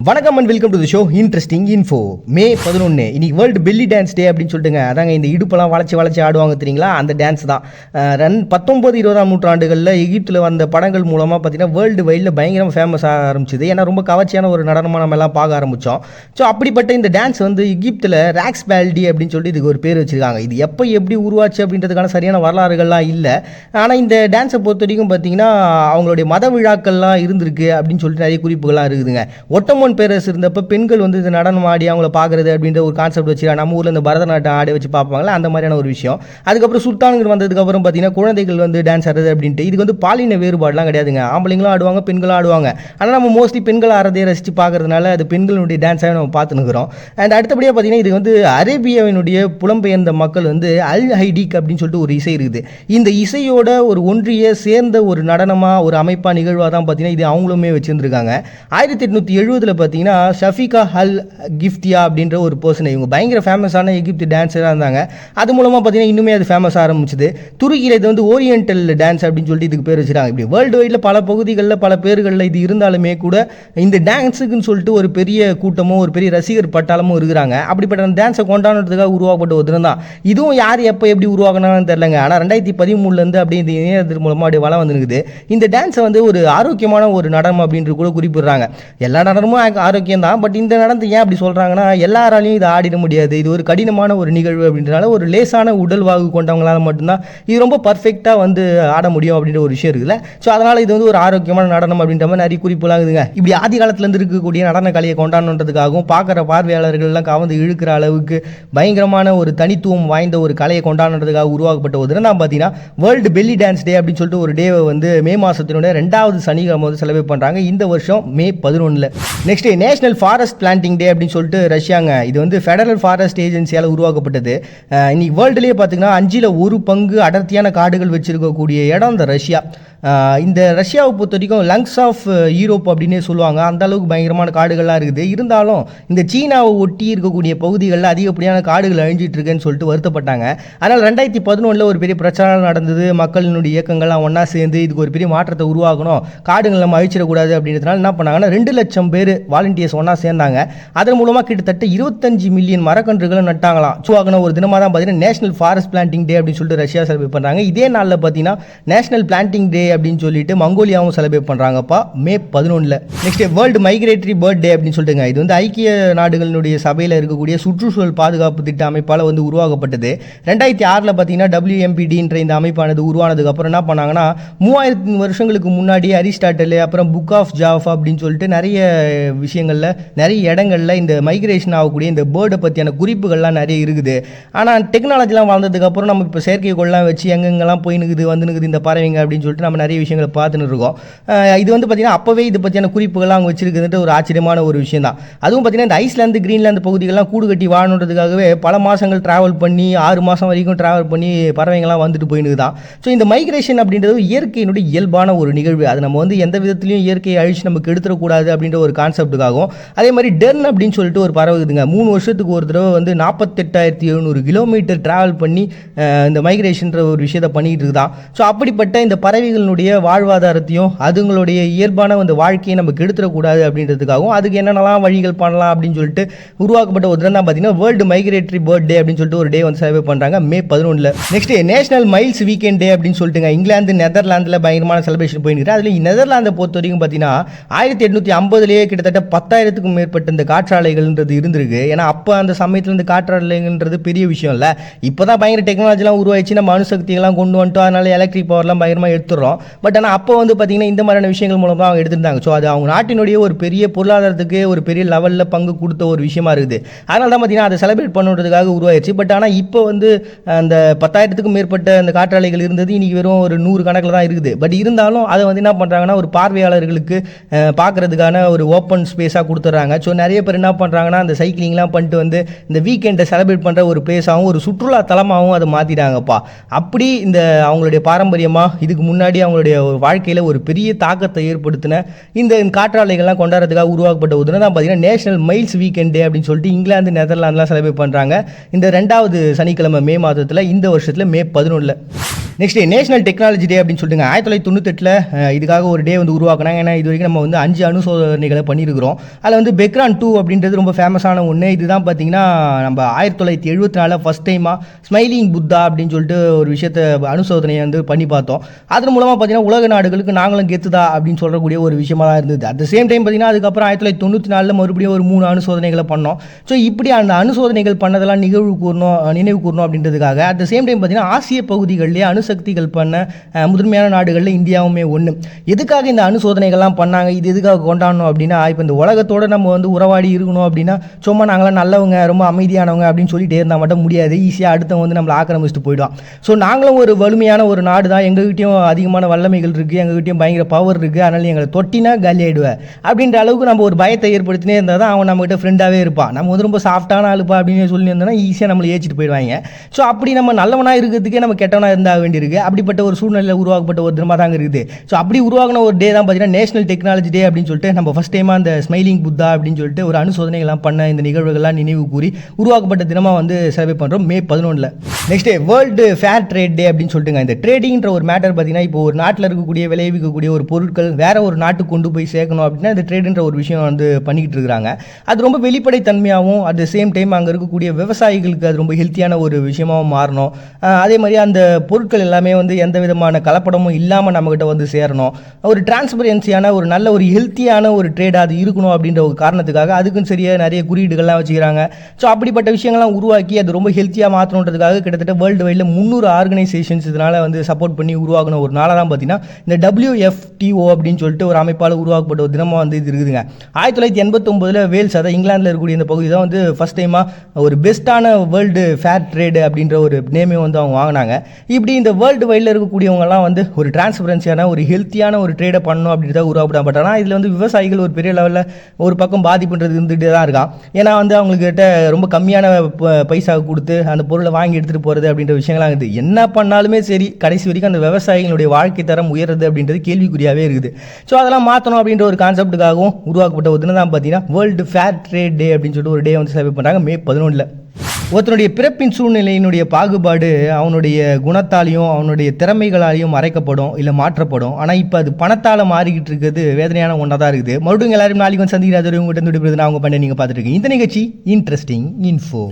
வணக்கம் and welcome to the show interesting info. May 11 இன்னைக்கு world belly dance டே அப்படின்னு சொல்லிட்டுங்க. அதாங்க இந்த இடுப்பெல்லாம் வளைச்சி ஆடுவாங்க தெரியுங்களா, அந்த டான்ஸ் தான். 19-20ஆம் நூற்றாண்டுகளில் எகிப்தில் வந்த படங்கள் மூலமாக பார்த்தீங்கன்னா வேர்ல்டு வைடில் பயங்கரமாக ஃபேமஸ் ஆக ஆரம்பிச்சிது. ஏன்னா ரொம்ப கவர்ச்சியான ஒரு நடனமாக நம்ம எல்லாம் பார்க்க ஆரம்பித்தோம். ஸோ அப்படிப்பட்ட இந்த டான்ஸ் வந்து எகிப்தில் ராக்ஸ் பேல்டி அப்படின்னு சொல்லிட்டு இதுக்கு ஒரு பேர் வச்சுருக்காங்க. இது எப்போ எப்படி உருவாச்சு அப்படின்றதுக்கான சரியான வரலாறுகள்லாம் இல்லை. ஆனால் இந்த டான்ஸை பொறுத்த வரைக்கும் பார்த்தீங்கன்னா அவங்களுடைய மத விழாக்கள்லாம் இருந்திருக்கு அப்படின்னு சொல்லிட்டு நிறைய குறிப்புகள்லாம் இருக்குதுங்க. ஒட்டமோன் பேரரசு இருந்தப்போ பெண்கள் வந்து இந்த நடனம் ஆடி அவங்கள பார்க்குறது அப்படின்ற ஒரு கான்செப்ட் வச்சு நம்ம ஊரில் இந்த பரதநாட்டியம் ஆடி வச்சு பார்ப்பாங்களா, அந்த மாதிரியான ஒரு விஷயம். அதுக்கப்புறம் சுல்தான்கள் வந்ததுக்கப்புறம் பார்த்தீங்கன்னா குழந்தைகள் வந்து டான்ஸ் ஆடுறது அப்படின்ட்டு இதுக்கு வந்து பாலின வேறுபாடுலாம் கிடையாதுங்க. ஆம்பளைங்களும் ஆடுவாங்க, பெண்களும் ஆடுவாங்க. ஆனால் நம்ம மோஸ்ட்லி பெண்கள் ஆடுறதே ரசித்து பார்க்கறதுனால அது பெண்களுடைய டான்ஸாக நம்ம பார்த்துனுக்கிறோம். அண்ட் அடுத்தபடியாக பார்த்தீங்கன்னா இது வந்து அரேபியாவினுடைய புலம்பெயர்ந்த மக்கள் வந்து அல் ஹைடிக் அப்படின்னு சொல்லிட்டு ஒரு இசை இருக்குது. இந்த இசையோட ஒரு ஒன்றிய சேர்ந்த ஒரு நடனமாக ஒரு அமைப்பாக நிகழ்வாக தான் பார்த்தீங்கன்னா இது அவங்களுமே வச்சுருந்துருக்காங்க. 1870 பார்த்தீங்கன்னா ஷஃபிகா அல் கிஃப்டியா அப்படின்ற ஒரு பர்சன், இவங்க பயங்கர ஃபேமஸான எகிப்து டான்ஸராக இருந்தாங்க. அது மூலமாக பார்த்தீங்கன்னா இன்னுமே அது ஃபேமஸ் ஆரம்பிச்சுது. துருக்கியில் இது வந்து ஓரியன்டல் டான்ஸ் அப்படின்னு சொல்லிட்டு இதுக்கு பேர் வச்சுருக்காங்க. இப்படி வேர்ல்டு வைடில் பல பகுதிகளில் பல பேர்களில் இது இருந்தாலுமே கூட இந்த டான்ஸுக்குன்னு சொல்லிட்டு ஒரு பெரிய கூட்டமும் ஒரு பெரிய ரசிகர் பட்டாளமும் இருக்கிறாங்க. அப்படிப்பட்ட அந்த டான்ஸை கொண்டாடுறதுக்காக உருவாக்கப்பட்ட ஒரு தினம் தான் இதுவும். யார் எப்போ எப்படி உருவாக்கணும்னு தெரியலங்க. ஆனால் 2013 அப்படி இந்த இணையத்தின் மூலமாக அப்படியே வளம் வந்துருக்குது. இந்த டான்ஸை வந்து ஒரு ஆரோக்கியமான ஒரு நடனம் அப்படின்ட்டு கூட குறிப்பிடுறாங்க. எல்லா நடனமும் ஆரோக்கியம் தான், பட் இந்த நடனத்தை ஏன் அப்படி சொல்கிறாங்கன்னா எல்லாராலையும் இதை ஆடிட முடியாது, இது ஒரு கடினமான ஒரு நிகழ்வு அப்படின்றனால ஒரு லேசான உடல்வாகு கொண்டவங்களால மட்டும்தான் இது ரொம்ப பர்ஃபெக்டாக வந்து ஆட முடியும் அப்படின்ற ஒரு விஷயம் இருக்குல்ல. ஸோ அதனால் இது வந்து ஒரு ஆரோக்கியமான நடனம் அப்படின்ற மாதிரி நிறைய குறிப்புலாம் இருக்குதுங்க. இப்படி ஆதி காலத்துலேருந்து இருக்கக்கூடிய நடன கலையை கொண்டாடணுன்றதுக்காகவும் பார்க்குற பார்வையாளர்கள்லாம் கவர்ந்து இழுக்கிற அளவுக்கு பயங்கரமான ஒரு தனித்துவம் வாய்ந்த ஒரு கலையை கொண்டாடுறதுக்காக உருவாக்கப்பட்ட ஒரு தினம் தான் பார்த்தீங்கன்னா வேர்ல்டு பெல்லி டான்ஸ் டே அப்படின்னு சொல்லிட்டு ஒரு டேவை வந்து மே மாதத்தினுடைய 2வது சனிக்கிழமை வந்து செலிப்ரேட் பண்ணுறாங்க இந்த வருஷம் மே 11. நெக்ஸ்ட் நேஷனல் ஃபாரஸ்ட் பிளான்டிங் டே அப்படின்னு சொல்லிட்டு ரஷ்யாங்க. இது வந்து ஃபெடரல் ஃபாரஸ்ட் ஏஜென்சியால் உருவாக்கப்பட்டது. இன்னைக்கு வேர்ல்டுலேயே பார்த்தீங்கன்னா 5/1 அடர்த்தியான காடுகள் வச்சிருக்கக்கூடிய இடம் இந்த ரஷ்யா. இந்த ரஷ்யாவை பொறுத்த வரைக்கும் லங்ஸ் ஆஃப் யூரோப் அப்படின்னே சொல்லுவாங்க. அந்த அளவுக்கு பயங்கரமான காடுகள்லாம் இருக்குது. இருந்தாலும் இந்த சீனாவை ஒட்டி இருக்கக்கூடிய பகுதிகளில் அதிகப்படியான காடுகள் அழிஞ்சிட்டு இருக்குன்னு சொல்லிட்டு வருத்தப்பட்டாங்க. அதனால் 2011 ஒரு பெரிய பிரச்சாரம் நடந்தது. மக்களினுடைய இயக்கங்கள்லாம் ஒன்றா சேர்ந்து இதுக்கு ஒரு பெரிய மாற்றத்தை உருவாக்கணும், காடுகள் நம்ம அழிச்சிடக்கூடாது அப்படின்றதுனால என்ன பண்ணாங்கன்னா 2 லட்சம் பேர் வாலண்டியர்ஸ் ஒன்றா சேர்ந்தாங்க. அதன் மூலமாக கிட்டத்தட்ட 25 மில்லியன் மரக்கன்றுகளை நட்டாங்களாம். உருவாக்கின ஒரு தினமாக தான் பார்த்தீங்கன்னா நேஷனல் ஃபாரஸ்ட் பிளான்டிங் டே அப்படின்னு சொல்லிட்டு ரஷ்யா செலிப்ரேட் பண்ணுறாங்க. இதே நாளில் பார்த்தீங்கன்னா நேஷனல் பிளான்டிங் டே அப்படின்னு சொல்லிட்டு மங்கோலியாவும் செலிப்ரேட் பண்றாங்கப்பா மே 11. நெக்ஸ்ட் வேர்ல்டு மைக்ரேட்டரி பேர்ட் டே அப்படின்னு சொல்லிட்டுங்க. இது வந்து ஐக்கிய நாடுகளினுடைய சபையில் இருக்கக்கூடிய சுற்றுச்சூழல் பாதுகாப்பு திட்ட அமைப்பால் வந்து உருவாக்கப்பட்டது. 2006 பார்த்தீங்கன்னா WMPDன்ற இந்த அமைப்பானது உருவானதுக்கு அப்புறம் என்ன பண்ணாங்கன்னா 3000 வருஷங்களுக்கு முன்னாடி அரிஸ்டாட்டல் அப்புறம் புக் ஆஃப் ஜாவா அப்படின்னு சொல்லிட்டு நிறைய விஷயங்களில் நிறைய இடங்களில் இந்த மைக்ரேஷன் ஆகக்கூடிய இந்த பேர்டை பற்றியான குறிப்புகள்லாம் நிறைய இருக்குது. ஆனால் டெக்னாலஜிலாம் வளர்ந்ததுக்கப்புறம் நம்ம இப்போ செயற்கைக்கோள்லாம் வச்சு எங்கெங்கெல்லாம் போயினுக்குது வந்துனுக்குது இந்த பறவைங்க அப்படின்னு சொல்லிட்டு நம்ம நிறைய விஷயங்களை பார்த்துன்னு இருக்கோம். இது வந்து பார்த்தீங்கன்னா அப்போவே இது பற்றியான குறிப்புகள்லாம் அவங்க வச்சிருக்குதுன்ற ஒரு ஆச்சரியமான ஒரு விஷயம் தான். அதுவும் பார்த்தீங்கன்னா இந்த ஐஸ்லாந்து கிரீன்லாந்து பகுதிகள்லாம் கூடு கட்டி வாழணுன்றதுக்காகவே பல மாதங்கள் ட்ராவல் பண்ணி 6 மாதம் வரைக்கும் ட்ராவல் பண்ணி பறவைங்கள்லாம் வந்துட்டு போயின்னு தான். ஸோ இந்த மைக்ரேஷன் அப்படின்றது இயற்கையினுடைய இயல்பான ஒரு நிகழ்வு. அது நம்ம வந்து எந்த விதத்துலையும் இயற்கையை அழிச்சு நமக்கு எடுத்துடக்கூடாது அப்படின்ற ஒரு கான்செப்டுக்காகவும். அதே மாதிரி டெர்ன் அப்படின்னு சொல்லிட்டு ஒரு பறவை இருக்குதுங்க. 3 வருஷத்துக்கு ஒரு தடவை வந்து 48,700 கிலோமீட்டர் ட்ராவல் பண்ணி இந்த மைக்ரேஷன்ற ஒரு விஷயத்தை பண்ணிக்கிட்டு இருக்குதான். ஸோ அப்படிப்பட்ட இந்த பறவைகளுடைய வாழ்வாதாரத்தையும் அதுங்களுடைய இயல்பான அந்த வாழ்க்கையை நம்ம கெடுத்துடக்கூடாது அப்படின்றதுக்காகவும் அதுக்கு என்னென்னலாம் வழிகள் பண்ணலாம் அப்படின்னு சொல்லிட்டு உருவாக்கப்பட்ட ஒரு தினம் தான் பார்த்தீங்கன்னா வேர்ல்டு மைக்ரேட்டரி பேர்ட் டே அப்படின்னு சொல்லிட்டு ஒரு டே வந்து செலிப்ரேட் பண்ணுறாங்க மே 11. நெக்ஸ்ட் நேஷனல் மைல்ஸ் வீக்கெண்ட் டே அப்படின்னு சொல்லிட்டுங்க. இங்கிலாந்து நெதர்லாந்தில் பயங்கரமான செலிப்ரேஷன் போயிருக்கு. அதில் நெதர்லாந்தை பொறுத்த வரைக்கும் பார்த்தீங்கன்னா 1850 கிட்டத்தட்ட 10,000க்கும் மேற்பட்ட இந்த காற்றாலைகள்ன்றது இருந்திருக்கு. ஏன்னா அப்போ அந்த சமயத்தில் இந்த காற்றாலைகள்ன்றது பெரிய விஷயம் இல்லை. இப்போ தான் பயங்கர டெக்னாலஜிலாம் உருவாச்சு, நம்ம அணுசக்திகள்லாம் கொண்டு வந்துட்டோம், அதனால எலக்ட்ரிக் பவர்லாம் பயங்கரமாக எடுத்துடுறோம். பட் ஆனால் அப்போ வந்து பார்த்தீங்கன்னா இந்த மாதிரியான விஷயங்கள் மூலமாக அவங்க எடுத்துருந்தாங்க. ஸோ அது அவங்க நாட்டினுடைய ஒரு பெரிய பொருளாதாரத்துக்கு ஒரு பெரிய லெவலில் பங்கு கொடுத்த ஒரு விஷயமா இருக்குது. அதனால தான் பார்த்தீங்கன்னா அதை செலிப்ரேட் பண்ணுறதுக்காக உருவாயிடுச்சு. பட் ஆனால் இப்போ வந்து அந்த 10,000க்கும் மேற்பட்ட அந்த காற்றாலைகள் இருந்தது இன்றைக்கி வெறும் ஒரு 100 கணக்கில் தான் இருக்குது. பட் இருந்தாலும் அதை வந்து என்ன பண்ணுறாங்கன்னா ஒரு பார்வையாளர்களுக்கு பார்க்குறதுக்கான ஒரு ஓப்பன் ஸ்பேஸாக கொடுத்துட்றாங்க. ஸோ நிறைய பேர் என்ன பண்ணுறாங்கன்னா அந்த சைக்கிளிங்லாம் பண்ணிட்டு வந்து இந்த வீக்கெண்டை செலிப்ரேட் பண்ணுற ஒரு பிளேஸாகவும் ஒரு சுற்றுலா தலமாகவும் அதை மாற்றிட்டாங்கப்பா. அப்படி இந்த அவங்களுடைய பாரம்பரியமாக இதுக்கு முன்னாடி அவங்களுடைய வாழ்க்கையில் ஒரு பெரிய தாக்கத்தை ஏற்படுத்தின இந்த காற்றாலைகள்லாம் கொண்டாடுறதுக்காக உருவாக்கப்பட்ட ஒரு தினம் தான் பார்த்தீங்கன்னா நேஷனல் மைல்ஸ் வீக்கெண்ட் டே அப்படின்னு சொல்லிட்டு இங்கிலாந்து நெதர்லாந்துலாம் செலிப்ரேட் பண்ணுறாங்க இந்த 2வது சனிக்கிழமை மே மாதத்தில் இந்த வருஷத்தில் மே 11. நெக்ஸ்ட் நேஷனல் டெக்னாலஜி டே அப்படின்னு சொல்லிட்டு 1998 இதுக்காக ஒரு டே வந்து உருவாக்குனாங்க. ஏன்னா இது வரைக்கும் நம்ம வந்து 5 அணு சோதனைகளை பண்ணியிருக்கிறோம். பார்த்துக்கிறோம். அதில் வந்து பெக்ரான் 2 அப்படின்றது ரொம்ப ஃபேமஸான ஒன்று. இதுதான் பார்த்தீங்கன்னா நம்ம 1974 ஃபஸ்ட் டைமாக ஸ்மைலிங் புத்தா அப்படின்னு சொல்லிட்டு ஒரு விஷயத்தை அனுசோதனையை வந்து பண்ணி பார்த்தோம். அதன் மூலமாக பார்த்தீங்கன்னா உலக நாடுகளுக்கு நாங்களும் கெத்துதா அப்படின்னு சொல்லக்கூடிய ஒரு விஷயமா தான் இருந்தது. அட் த சேம் டைம் பார்த்தீங்கன்னா அதுக்கப்புறம் 1994 மறுபடியும் ஒரு 3 அனுசோதனைகளை பண்ணோம். ஸோ இப்படி அந்த அனுசோதனைகள் பண்ணதெல்லாம் நினைவு கூறணும் அப்படின்றதுக்காக அட் த சேம் டைம் பார்த்தீங்கன்னா ஆசிய பகுதிகளிலே அணுசக்திகள் பண்ண முதன்மையான நாடுகளில் இந்தியாவுமே ஒன்று. எதுக்காக இந்த அணுசோதனைகள்லாம் பண்ணாங்க, இது எதுக்காக கொண்டாடணும் அப்படின்னா, இப்போ இந்த உலகத்தோடு நம்ம வந்து உறவாடி இருக்கணும் அப்படின்னா சும்மா நாங்களாம் நல்லவங்க ரொம்ப அமைதியானவங்க அப்படின்னு சொல்லிட்டே இருந்தால் மட்டும் முடியாது. ஈஸியாக அடுத்தவங்க வந்து நம்மளை ஆக்கிரமிச்சுட்டு போயிடுவான். ஸோ நாங்களும் ஒரு வலிமையான ஒரு நாடு தான், எங்ககிட்டயும் அதிகமான வல்லமைகள் இருக்குது, எங்ககிட்டயும் பயங்கர பவர் இருக்குது, அதனால் எங்களை தொட்டினா காலி ஆகிடுவேன் அப்படின்ற அளவுக்கு நம்ம ஒரு பயத்தை ஏற்படுத்தினே இருந்தால் தான் அவன் நம்மகிட்ட ஃப்ரெண்டாகவே இருப்பான். நம்ம வந்து ரொம்ப சாஃப்டான ஆளுப்பா அப்படின்னு சொல்லி இருந்தோம்னா ஈஸியாக நம்மளை ஏற்றிட்டு போயிடுவாங்க. ஸோ அப்படி நம்ம நல்லவனாக இருக்கிறதுக்கே நம்ம கெட்டவனாக இருந்தாக வேண்டியிருக்கு. அப்படிப்பட்ட ஒரு சூழ்நிலையில் உருவாக்கப்பட்ட ஒரு தினமாக தாங்க இருக்குது. ஸோ அப்படி உருவாகின ஒரு டே தான் பார்த்தீங்கன்னா நேஷனல் டெக்னாலஜி டே அப்படின்னு சொல்லிட்டு நம்ம ஃபஸ்ட் டைமாக அந்த ஸ்மைலிங் புத்தா அப்படின்னு சொல்லிட்டு ஒரு அனுசோதனைகள்லாம் பண்ண இந்த நிகழ்வுகள்லாம் நினைவு கூறி உருவாக்கப்பட்ட தினமாக வந்து செலிப்ரேட் பண்ணுறோம் May 11. Next day world fair trade day அப்படின்னு சொல்லிட்டுங்க. இந்த ட்ரேடிங்ன்ற ஒரு மேட்டர் பார்த்தீங்கன்னா இப்போ ஒரு நாட்டில் இருக்கக்கூடிய விளைவிக்கக்கூடிய ஒரு பொருட்கள் வேற ஒரு நாட்டுக்கு கொண்டு போய் சேர்க்கணும் அப்படின்னா இந்த ட்ரேடுன்ற ஒரு விஷயம் வந்து பண்ணிக்கிட்டு இருக்கிறாங்க. அது ரொம்ப வெளிப்படைத்தன்மையாகவும் அட் த சேம் டைம் அங்கே இருக்கக்கூடிய விவசாயிகளுக்கு அது ரொம்ப ஹெல்த்தியான ஒரு விஷயமாகவும் மாறணும். அதே மாதிரி அந்த பொருட்கள் எல்லாமே வந்து எந்த விதமான கலப்படமும் இல்லாமல் நம்மகிட்ட வந்து சேரணும். ஒரு டிரான்ஸ்பரன்சியான ஒரு நல்ல ஒரு ஹெல்த்தியான ஒரு ட்ரேடாக அது இருக்கணும் அப்படின்ற ஒரு காரணத்துக்காக அதுக்கும் சரியாக நிறைய குறியீடுகள்லாம் வச்சுக்கிறாங்க. ஸோ அப்படிப்பட்ட விஷயங்கள்லாம் உருவாக்கி அது ரொம்ப ஹெல்த்தியாக மாற்றணுன்றதுக்காக கிட்டத்தட்ட வேர்ல்டு வைடில் 300 ஆர்கனைசேஷன்ஸ் இதனால் வந்து சப்போர்ட் பண்ணி உருவாக்கணும் ஒரு நாளாக தான் பார்த்தீங்கன்னா இந்த WFTO அப்படின்னு சொல்லிட்டு ஒரு அமைப்பால் உருவாக்கப்பட்ட ஒரு தினமாக வந்து இது இருக்குதுங்க. 1989 வேல்ஸ், அதாவது இங்கிலாந்தில் இருக்கக்கூடிய இந்த பகுதி தான் வந்து ஃபஸ்ட் டைமாக ஒரு பெஸ்ட்டான வேர்ல்டு ஃபேர் ட்ரேடு அப்படின்ற ஒரு நேமே வந்து அவங்க வாங்கினாங்க. இப்படி இந்த வேர்ல்டு வைடில் இருக்கக்கூடியவங்கலாம் வந்து ஒரு டிரான்ஸ்பரன்சியான ஒரு ஹெல்த்தியான ஒரு ட்ரேடை பண்ணணும் அப்படின்றத உருவாக்கப்பட்ட. ஆனால் இதில் வந்து விவசாயிகள் ஒரு பெரிய லெவலில் ஒரு பக்கம் பாதிப்புன்றது இருந்துகிட்டே தான் இருக்கான். ஏன்னா வந்து அவங்கக்கிட்ட ரொம்ப கம்மியான பைசா கொடுத்து அந்த பொருளை வாங்கி எடுத்துகிட்டு போகிறது அப்படின்ற விஷயங்கள்லாம் இருக்குது. என்ன பண்ணாலுமே சரி கடைசி வரைக்கும் அந்த விவசாயிகளுடைய வாழ்க்கை தரம் உயர்றது அப்படின்றது கேள்விக்குறியாகவே இருக்குது. ஸோ அதெல்லாம் மாற்றணும் அப்படின்ற ஒரு கான்செப்டுக்காகவும் உருவாக்கப்பட்ட ஒரு தினம் தான் பார்த்தீங்கன்னா வேர்ல்டு ஃபேர் ட்ரேட் டே அப்படின்னு சொல்லிட்டு ஒரு டே வந்து செலிப்ரேட் பண்ணுறாங்க மே 11. ஒருத்தனுடைய பிறப்பின் சூழ்நிலையினுடைய பாகுபாடு அவனுடைய குணத்தாலையும் அவனுடைய திறமைகளாலையும் மறைக்கப்படும் இல்லை மாற்றப்படும். ஆனால் இப்போ அது பணத்தால் மாறிக்கிட்டு இருக்கிறது வேதனையான ஒன்றா தான் இருக்குது. மறுபடியும் எல்லாரும் நாளைக்கு வந்து சந்திக்கிறாரு. உங்கள்கிட்ட நான் அவங்க பண்ண நீங்கள் பார்த்துட்டு இருக்கீங்க. இந்த நிகழ்ச்சி இன்ட்ரெஸ்டிங் இன்ஃபோ.